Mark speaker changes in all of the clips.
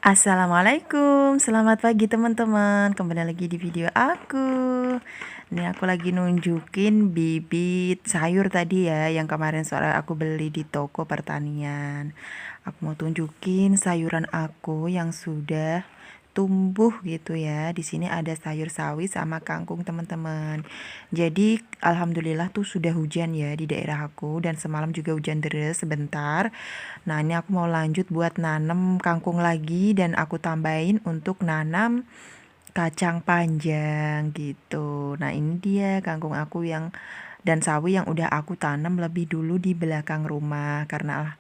Speaker 1: Assalamualaikum, selamat pagi teman-teman. Kembali lagi di video aku. Ini aku lagi nunjukin bibit sayur tadi ya, yang kemarin sore aku beli di toko pertanian. Aku mau tunjukin sayuran aku yang sudah tumbuh gitu ya. Di sini ada sayur sawi sama kangkung teman-teman. Jadi alhamdulillah tuh sudah hujan ya di daerah aku, dan semalam juga hujan deras sebentar. Nah, ini aku mau lanjut buat nanam kangkung lagi, dan aku tambahin untuk nanam kacang panjang gitu. Nah, ini dia kangkung aku yang dan sawi yang udah aku tanam lebih dulu di belakang rumah, karena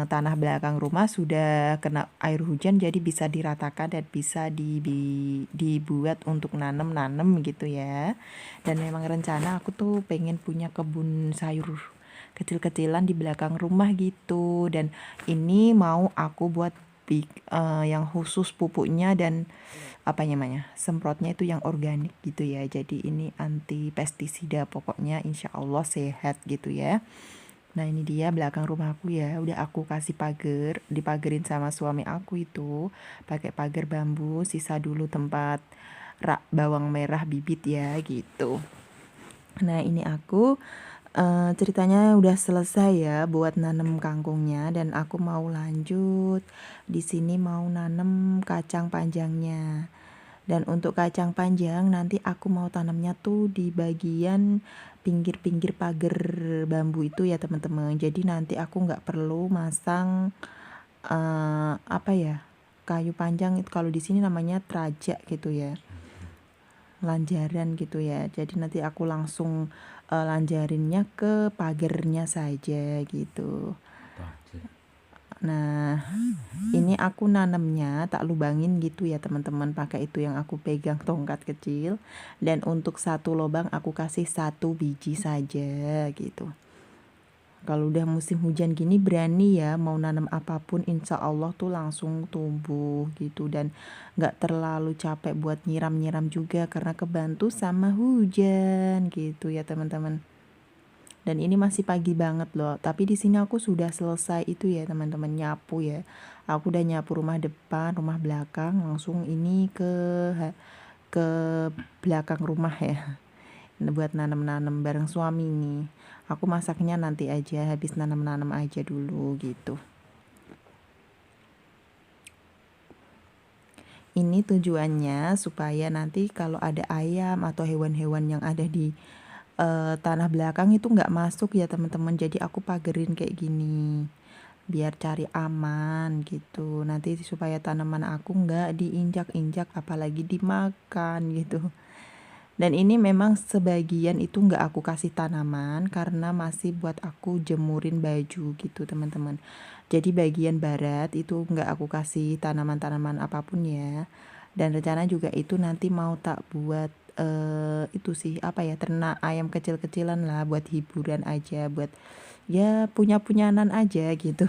Speaker 1: tanah belakang rumah sudah kena air hujan, jadi bisa diratakan dan bisa dibuat untuk nanam-nanam gitu ya. Dan memang rencana aku tuh pengen punya kebun sayur kecil-kecilan di belakang rumah gitu, dan ini mau aku buat yang khusus pupuknya dan apa namanya semprotnya itu yang organik gitu ya. Jadi ini anti pestisida, pokoknya insya Allah sehat gitu ya. Nah, ini dia belakang rumahku ya, udah aku kasih pagar, dipagerin sama suami aku itu pakai pagar bambu, sisa dulu tempat rak bawang merah bibit ya gitu. Nah, ini aku ceritanya udah selesai ya buat nanam kangkungnya, dan aku mau lanjut. Di sini mau nanam kacang panjangnya. Dan untuk kacang panjang nanti aku mau tanamnya tuh di bagian pinggir-pinggir pagar bambu itu ya teman-teman. Jadi nanti aku nggak perlu masang apa ya, kayu panjang itu kalau di sini namanya trajak gitu ya, lanjaran gitu ya. Jadi nanti aku langsung lanjarinnya ke pagernya saja gitu. Nah, ini aku nanemnya tak lubangin gitu ya teman-teman, pakai itu yang aku pegang tongkat kecil, dan untuk satu lubang aku kasih satu biji saja gitu. Kalau udah musim hujan gini berani ya mau nanam apapun, insya Allah tuh langsung tumbuh gitu, dan gak terlalu capek buat nyiram-nyiram juga karena kebantu sama hujan gitu ya teman-teman. Dan ini masih pagi banget loh, tapi di sini aku sudah selesai itu ya teman-teman, nyapu ya. Aku udah nyapu rumah depan, rumah belakang, langsung ini ke belakang rumah ya. Buat nanam-nanam bareng suami nih. Aku masaknya nanti aja, habis nanam-nanam aja dulu gitu. Ini tujuannya supaya nanti kalau ada ayam atau hewan-hewan yang ada di tanah belakang itu nggak masuk ya teman-teman. Jadi aku pagerin kayak gini biar cari aman gitu. Nanti supaya tanaman aku nggak diinjak-injak apalagi dimakan gitu. Dan ini memang sebagian itu nggak aku kasih tanaman karena masih buat aku jemurin baju gitu teman-teman. Jadi bagian barat itu nggak aku kasih tanaman-tanaman apapun ya. Dan rencana juga itu nanti mau tak buat itu sih apa ya, ternak ayam kecil-kecilan lah, buat hiburan aja, buat ya punya-punyanan aja gitu.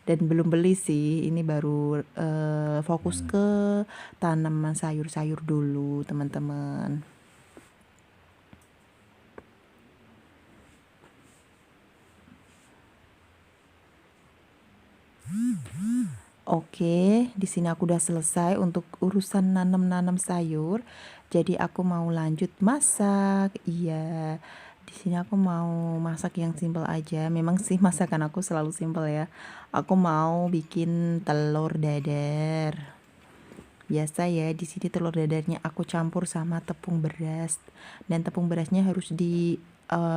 Speaker 1: Dan belum beli sih, ini baru fokus ke tanaman sayur-sayur dulu teman-teman. Oke, di sini aku udah selesai untuk urusan nanam-nanam sayur. Jadi aku mau lanjut masak. Iya. Di sini aku mau masak yang simple aja. Memang sih masakan aku selalu simple ya. Aku mau bikin telur dadar. Biasa ya, di sini telur dadarnya aku campur sama tepung beras. Dan tepung berasnya harus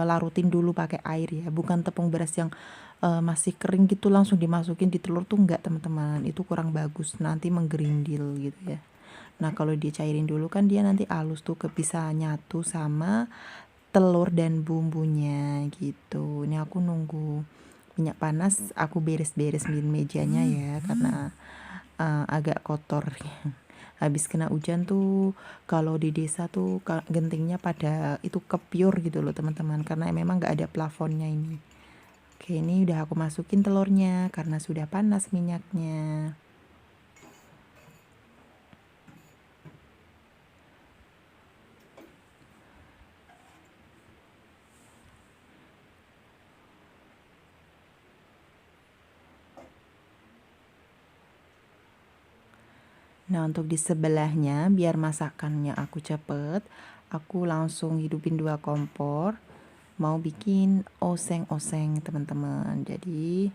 Speaker 1: larutin dulu pakai air ya. Bukan tepung beras yang masih kering gitu langsung dimasukin di telur tuh enggak teman-teman, itu kurang bagus, nanti menggerindil gitu ya. Nah, kalau dicairin dulu kan dia nanti halus tuh, bisa nyatu sama telur dan bumbunya gitu. Ini aku nunggu minyak panas, aku beres-beres mejanya ya karena agak kotor. Habis kena hujan tuh kalau di desa tuh gentingnya pada itu kepiur gitu loh teman-teman, karena memang nggak ada plafonnya ini. Oke, ini udah aku masukin telurnya karena sudah panas minyaknya. Nah, untuk di sebelahnya biar masakannya aku cepet, aku langsung hidupin 2 kompor, mau bikin oseng-oseng teman-teman. Jadi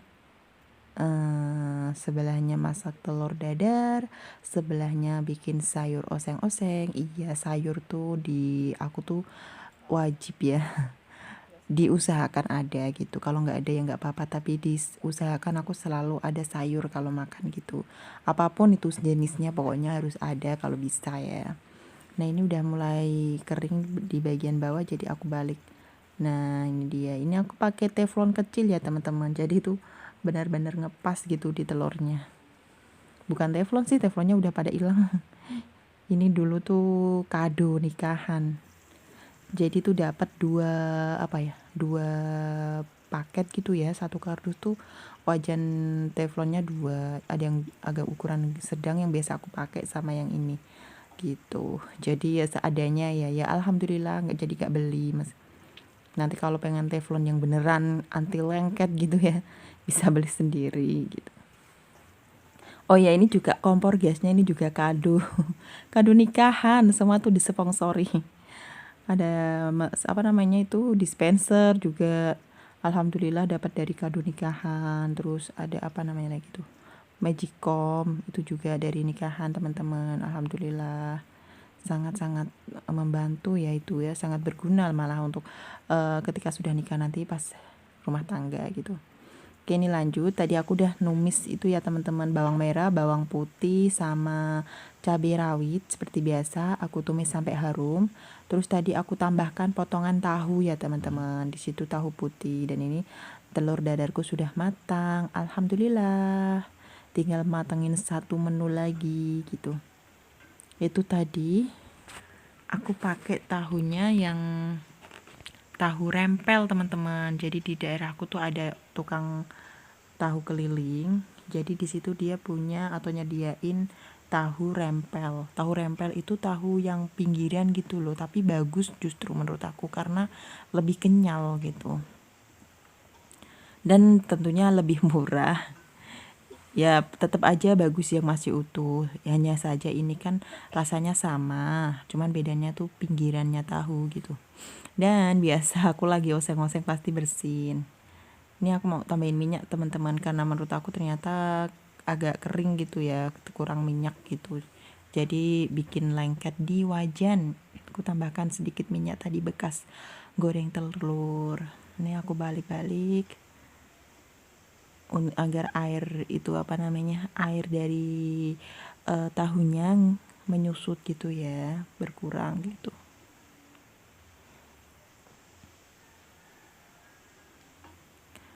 Speaker 1: sebelahnya masak telur dadar, sebelahnya bikin sayur oseng-oseng. Iya, sayur tuh di aku tuh wajib ya diusahakan ada gitu. Kalau nggak ada ya nggak apa-apa, tapi diusahakan aku selalu ada sayur kalau makan gitu. Apapun itu jenisnya pokoknya harus ada kalau bisa ya. Nah, ini udah mulai kering di bagian bawah jadi aku balik. Nah, ini dia. Ini aku pakai teflon kecil ya teman-teman. Jadi itu benar-benar ngepas gitu di telurnya. Bukan teflon sih, teflonnya udah pada hilang. Ini dulu tuh kado nikahan. Jadi tuh dapat dua paket gitu ya. Satu kardus tuh wajan teflonnya dua. Ada yang agak ukuran sedang yang biasa aku pakai sama yang ini gitu. Jadi ya seadanya ya alhamdulillah nggak jadi nggak beli mas. Nanti kalau pengen teflon yang beneran anti lengket gitu ya bisa beli sendiri gitu. Oh ya, ini juga kompor gasnya ini juga kado. Kado nikahan, semua tuh disponsori. Ada apa namanya itu dispenser juga. Alhamdulillah dapat dari kado nikahan. Terus ada apa namanya lagi tuh? Magicom itu juga dari nikahan teman-teman. Alhamdulillah sangat-sangat membantu ya itu ya, sangat berguna malah untuk ketika sudah nikah nanti pas rumah tangga gitu. Oke, ini lanjut. Tadi aku udah numis itu ya teman-teman, bawang merah, bawang putih sama cabai rawit seperti biasa aku tumis sampai harum. Terus tadi aku tambahkan potongan tahu ya teman-teman. Di situ tahu putih dan ini telur dadarku sudah matang. Alhamdulillah. Tinggal matangin satu menu lagi gitu. Itu tadi aku pakai tahunya yang tahu rempel teman-teman. Jadi di daerahku tuh ada tukang tahu keliling. Jadi di situ dia punya atau nyediain tahu rempel. Tahu rempel itu tahu yang pinggiran gitu loh, tapi bagus justru menurut aku karena lebih kenyal gitu. Dan tentunya lebih murah. Ya tetap aja bagus yang masih utuh. Hanya saja ini kan rasanya sama, cuman bedanya tuh pinggirannya tahu gitu. Dan biasa aku lagi oseng-oseng pasti bersin. Ini aku mau tambahin minyak teman-teman karena menurut aku ternyata agak kering gitu ya, kurang minyak gitu. Jadi bikin lengket di wajan. Aku tambahkan sedikit minyak tadi bekas goreng telur. Ini aku balik-balik agar air itu apa namanya, air dari tahunya menyusut gitu ya, berkurang gitu.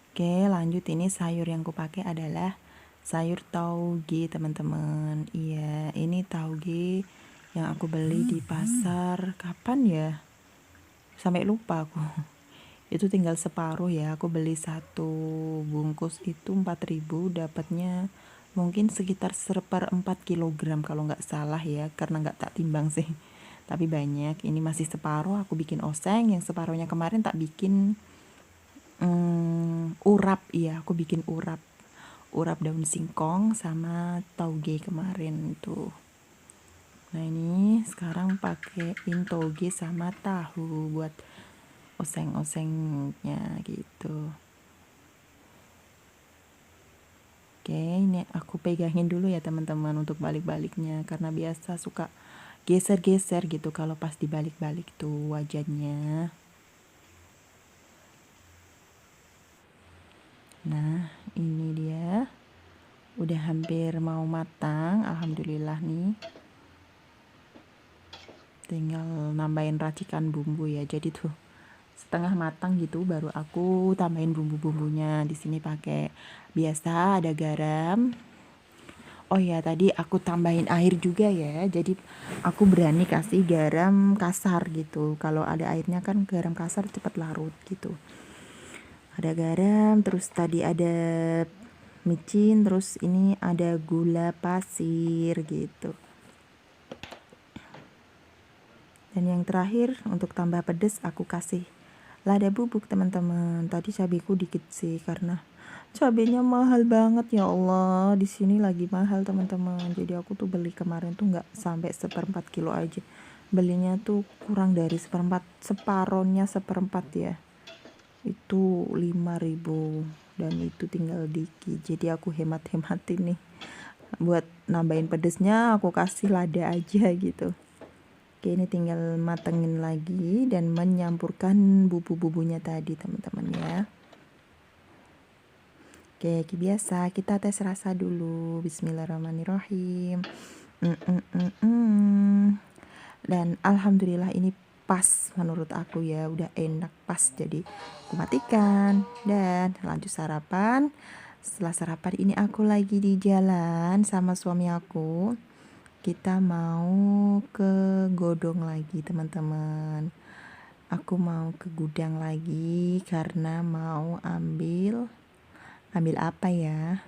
Speaker 1: Oke, lanjut. Ini sayur yang kupakai adalah sayur tauge teman-teman. Iya, ini tauge yang aku beli di pasar kapan ya? Sampai lupa aku. Itu tinggal separuh ya. Aku beli satu bungkus itu 4.000, dapatnya mungkin sekitar 1/4 kilogram kalau nggak salah ya, karena nggak tak timbang sih. Tapi banyak. Ini masih separuh aku bikin oseng, yang separuhnya kemarin tak bikin urap. Iya, aku bikin urap daun singkong sama tauge kemarin tuh. Nah, ini sekarang pakein tauge sama tahu buat oseng-osengnya gitu. Oke, ini aku pegangin dulu ya teman-teman untuk balik-baliknya karena biasa suka geser-geser gitu kalau pas dibalik-balik tuh wajannya. Nah, ini dia. Udah hampir mau matang, alhamdulillah nih. Tinggal nambahin racikan bumbu ya. Jadi tuh setengah matang gitu baru aku tambahin bumbu-bumbunya. Di sini pakai biasa ada garam. Oh ya, tadi aku tambahin air juga ya. Jadi aku berani kasih garam kasar gitu. Kalau ada airnya kan garam kasar cepat larut gitu. Ada garam, terus tadi ada micin, terus ini ada gula pasir gitu. Dan yang terakhir untuk tambah pedas aku kasih lada bubuk teman-teman. Tadi cabeku dikit sih karena Cabenya mahal banget ya Allah. Di sini lagi mahal teman-teman. Jadi aku tuh beli kemarin tuh nggak sampai seperempat kilo aja. Belinya tuh kurang dari seperempat, separohnya seperempat ya. Itu 5.000 dan itu tinggal dikit. Jadi aku hemat-hematin nih. Buat nambahin pedesnya aku kasih lada aja gitu. Oke, ini tinggal matengin lagi dan menyampurkan bumbu-bumbunya tadi teman-teman ya. Oke, biasa kita tes rasa dulu. Bismillahirrahmanirrahim. Dan alhamdulillah ini pas menurut aku ya, udah enak pas. Jadi aku matikan dan lanjut sarapan. Setelah sarapan ini aku lagi di jalan sama suami aku. Kita mau ke Godong lagi teman-teman. Aku mau ke gudang lagi karena mau ambil apa ya?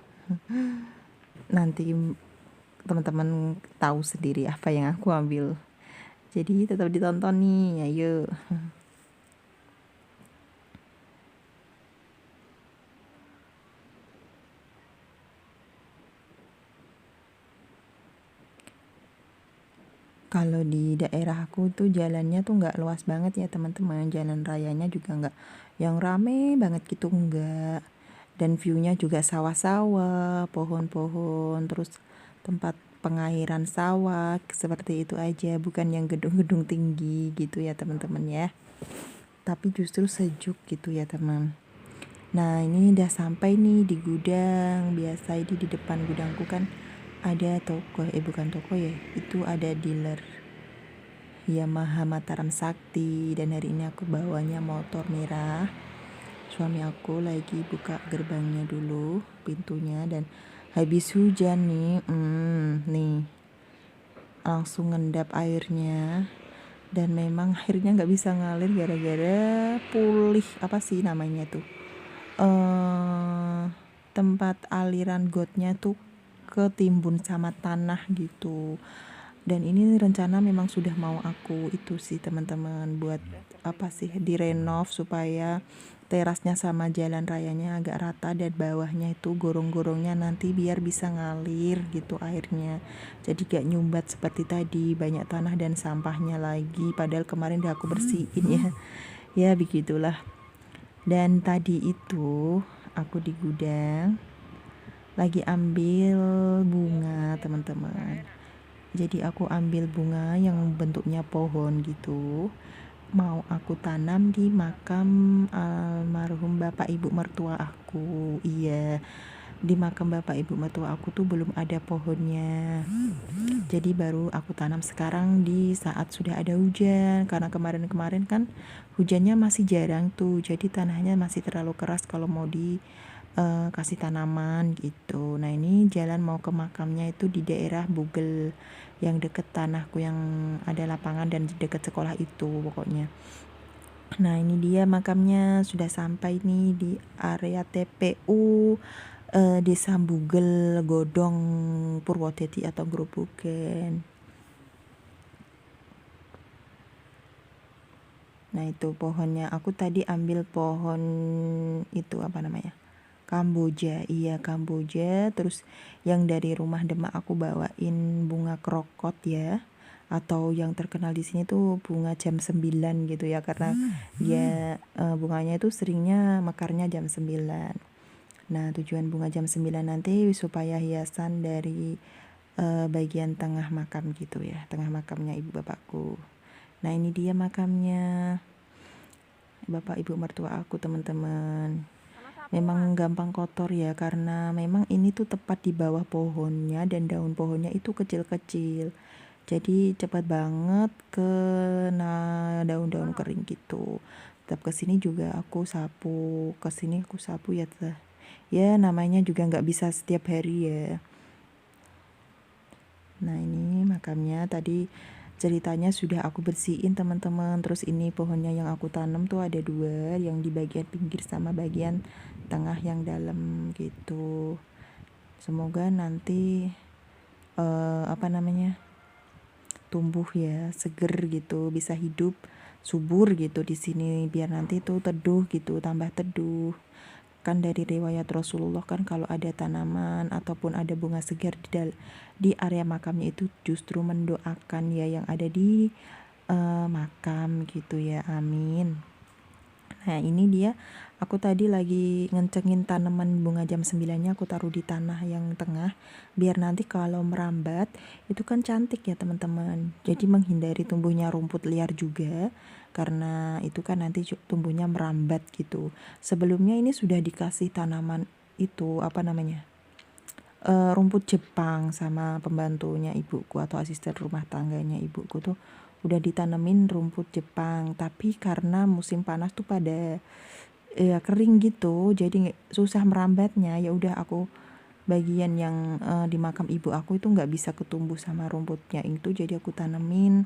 Speaker 1: Nanti teman-teman tahu sendiri apa yang aku ambil. Jadi tetap ditonton nih, ayo. Kalau di daerah aku tuh jalannya tuh nggak luas banget ya teman-teman. Jalan rayanya juga nggak yang rame banget gitu, nggak. Dan viewnya juga sawah-sawah, pohon-pohon, terus tempat pengairan sawah, seperti itu aja. Bukan yang gedung-gedung tinggi gitu ya teman-teman ya. Tapi justru sejuk gitu ya teman. Nah ini udah sampai nih di gudang. Biasa ini di depan gudangku kan ada toko, bukan toko ya, itu ada dealer Yamaha Mataram Sakti. Dan hari ini aku bawanya motor merah. Suami aku lagi buka gerbangnya dulu, pintunya, dan habis hujan nih, nih langsung ngendap airnya. Dan memang airnya nggak bisa ngalir gara-gara pulih, apa sih namanya tuh, tempat aliran gotnya tuh ketimbun sama tanah gitu. Dan ini rencana memang sudah mau aku itu sih teman-teman, buat apa sih, direnov supaya terasnya sama jalan rayanya agak rata dan bawahnya itu gorong-gorongnya nanti biar bisa ngalir gitu airnya. Jadi gak nyumbat seperti tadi, banyak tanah dan sampahnya lagi, padahal kemarin udah aku bersihin ya. Ya begitulah. Dan tadi itu aku di gudang lagi ambil bunga teman-teman. Jadi aku ambil bunga yang bentuknya pohon gitu, mau aku tanam di makam almarhum bapak ibu mertua aku. Iya, di makam bapak ibu mertua aku tuh belum ada pohonnya. Jadi baru aku tanam sekarang di saat sudah ada hujan. Karena kemarin-kemarin kan hujannya masih jarang tuh, jadi tanahnya masih terlalu keras kalau mau di kasih tanaman gitu. Nah ini jalan mau ke makamnya itu di daerah Bugel, yang deket tanahku yang ada lapangan dan deket sekolah itu pokoknya. Nah ini dia makamnya, sudah sampai nih di area TPU Desa Bugel, Godong, Purwodadi atau Grobogan. Nah itu pohonnya, aku tadi ambil pohon itu apa namanya, Kamboja. Iya Kamboja. Terus yang dari rumah Demak aku bawain bunga krokot ya, atau yang terkenal di sini tuh bunga jam 9 gitu ya, karena dia bunganya itu seringnya mekarnya jam 9. Nah tujuan bunga jam 9 nanti supaya hiasan dari bagian tengah makam gitu ya, tengah makamnya ibu bapakku. Nah ini dia makamnya bapak ibu mertua aku teman-teman. Memang gampang kotor ya, karena memang ini tuh tepat di bawah pohonnya dan daun pohonnya itu kecil-kecil. Jadi cepat banget kena daun-daun kering gitu. Tetap kesini juga aku sapu, kesini aku sapu ya teh. Ya namanya juga nggak bisa setiap hari ya. Nah ini makamnya tadi ceritanya sudah aku bersihin teman-teman. Terus ini pohonnya yang aku tanam tuh ada 2, yang di bagian pinggir sama bagian tengah yang dalam gitu. Semoga nanti apa namanya, tumbuh ya, seger gitu, bisa hidup subur gitu di sini, biar nanti tuh teduh gitu, tambah teduh. kan dari riwayat Rasulullah kan kalau ada tanaman ataupun ada bunga segar di area makamnya itu justru mendoakan ya yang ada di makam gitu ya, amin. Nah ini dia, aku tadi lagi ngencengin tanaman bunga jam 9-nya, aku taruh di tanah yang tengah biar nanti kalau merambat itu kan cantik ya teman-teman. Jadi menghindari tumbuhnya rumput liar juga, karena itu kan nanti tumbuhnya merambat gitu. Sebelumnya ini sudah dikasih tanaman itu apa namanya, rumput Jepang sama pembantunya ibuku atau asisten rumah tangganya ibuku tuh udah ditanemin rumput Jepang, tapi karena musim panas tuh pada ya kering gitu, jadi susah merambatnya. Ya udah aku bagian yang di makam ibu aku itu nggak bisa ketumbuh sama rumputnya itu, jadi aku tanemin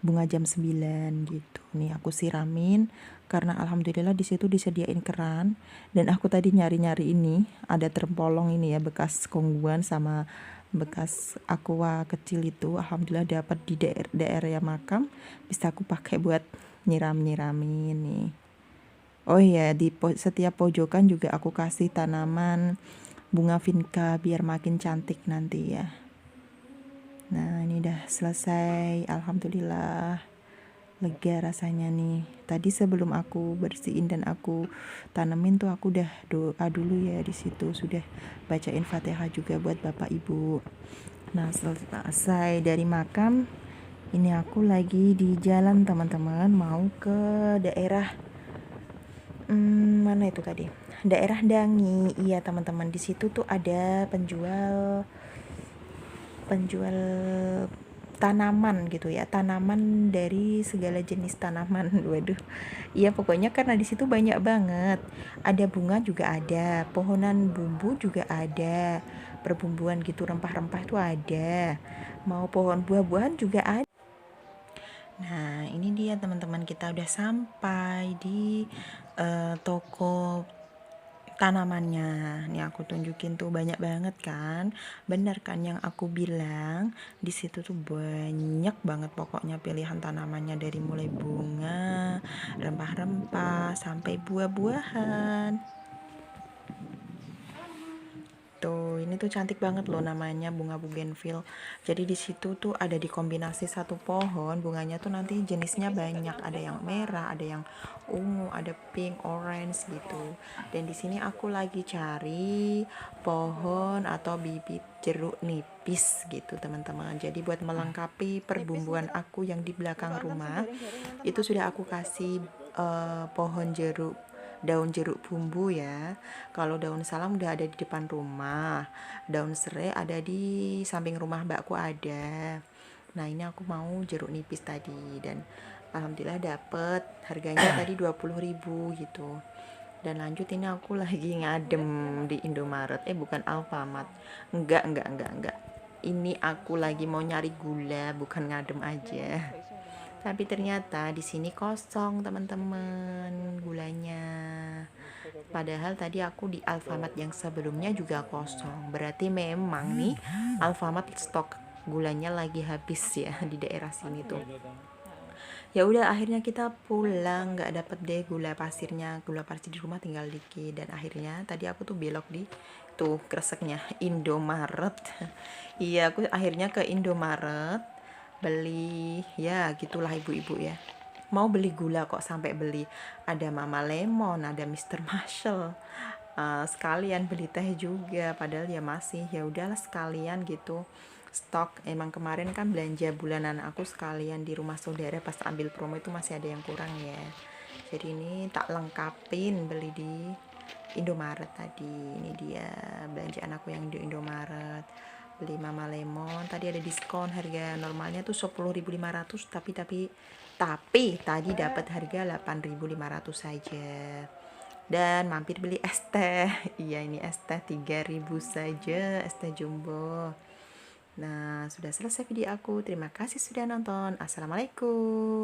Speaker 1: bunga jam 9 gitu. Nih aku siramin karena alhamdulillah di situ disediain keran, dan aku tadi nyari-nyari ini ada terpolong ini ya, bekas kongguan sama bekas aqua kecil itu, alhamdulillah dapat di daerah makam, bisa aku pakai buat nyiramin nih. Oh iya, di setiap pojokan juga aku kasih tanaman bunga vinca biar makin cantik nanti ya. Nah ini udah selesai, alhamdulillah lega rasanya nih. Tadi sebelum aku bersihin dan aku tanemin tuh aku udah doa dulu ya di situ, sudah bacain Fatihah juga buat bapak ibu. Nah selesai dari makam, ini aku lagi di jalan teman-teman, mau ke daerah mana itu tadi? Daerah Dangi. Iya teman-teman, di situ tuh ada penjual tanaman gitu ya, tanaman dari segala jenis tanaman. Waduh, iya pokoknya karena di situ banyak banget, ada bunga juga ada, pohonan bumbu juga ada, perbumbuan gitu, rempah-rempah itu ada, mau pohon buah-buahan juga ada. Nah ini dia teman-teman, kita udah sampai di toko tanamannya. Nih aku tunjukin tuh banyak banget kan. Bener kan yang aku bilang, di situ tuh banyak banget pokoknya pilihan tanamannya, dari mulai bunga, rempah-rempah sampai buah-buahan. Tuh, ini tuh cantik banget loh, namanya bunga bougainville. Jadi di situ tuh ada dikombinasi satu pohon, bunganya tuh nanti jenisnya banyak, ada yang merah, ada yang ungu, ada pink, orange gitu. Dan di sini aku lagi cari pohon atau bibit jeruk nipis gitu, teman-teman. Jadi buat melengkapi perbumbuan aku yang di belakang rumah, itu sudah aku kasih pohon jeruk, daun jeruk bumbu ya. Kalau daun salam udah ada di depan rumah, daun serai ada di samping rumah mbakku ada. Nah ini aku mau jeruk nipis tadi, dan alhamdulillah dapet, harganya tadi 20.000 gitu. Dan lanjut ini aku lagi ngadem di Indomaret, bukan Alfamart, enggak, ini aku lagi mau nyari gula, bukan ngadem aja. Tapi ternyata di sini kosong teman-teman gulanya. Padahal tadi aku di Alfamart yang sebelumnya juga kosong. Berarti memang nih Alfamart stok gulanya lagi habis ya di daerah sini tuh. Ya udah akhirnya kita pulang, nggak dapet deh gula pasirnya, gula pasir di rumah tinggal dikit. Dan akhirnya tadi aku tuh belok di tuh kreseknya Indomaret. Iya aku akhirnya ke Indomaret beli, ya gitulah ibu-ibu ya, mau beli gula kok sampai beli, ada Mama Lemon, ada Mr. Marshall, sekalian beli teh juga, padahal ya masih, ya udahlah sekalian gitu stok. Emang kemarin kan belanja bulanan aku sekalian di rumah saudara, pas ambil promo itu masih ada yang kurang ya, jadi ini tak lengkapin beli di Indomaret tadi. Ini dia belanjaan aku yang di Indomaret, beli Mama Lemon tadi ada diskon, harga normalnya tuh 10.500, tapi tadi dapat harga 8.500 saja. Dan mampir beli es teh. Iya ini es teh 3.000 saja, es teh jumbo. Nah sudah selesai video aku, terima kasih sudah nonton, assalamualaikum.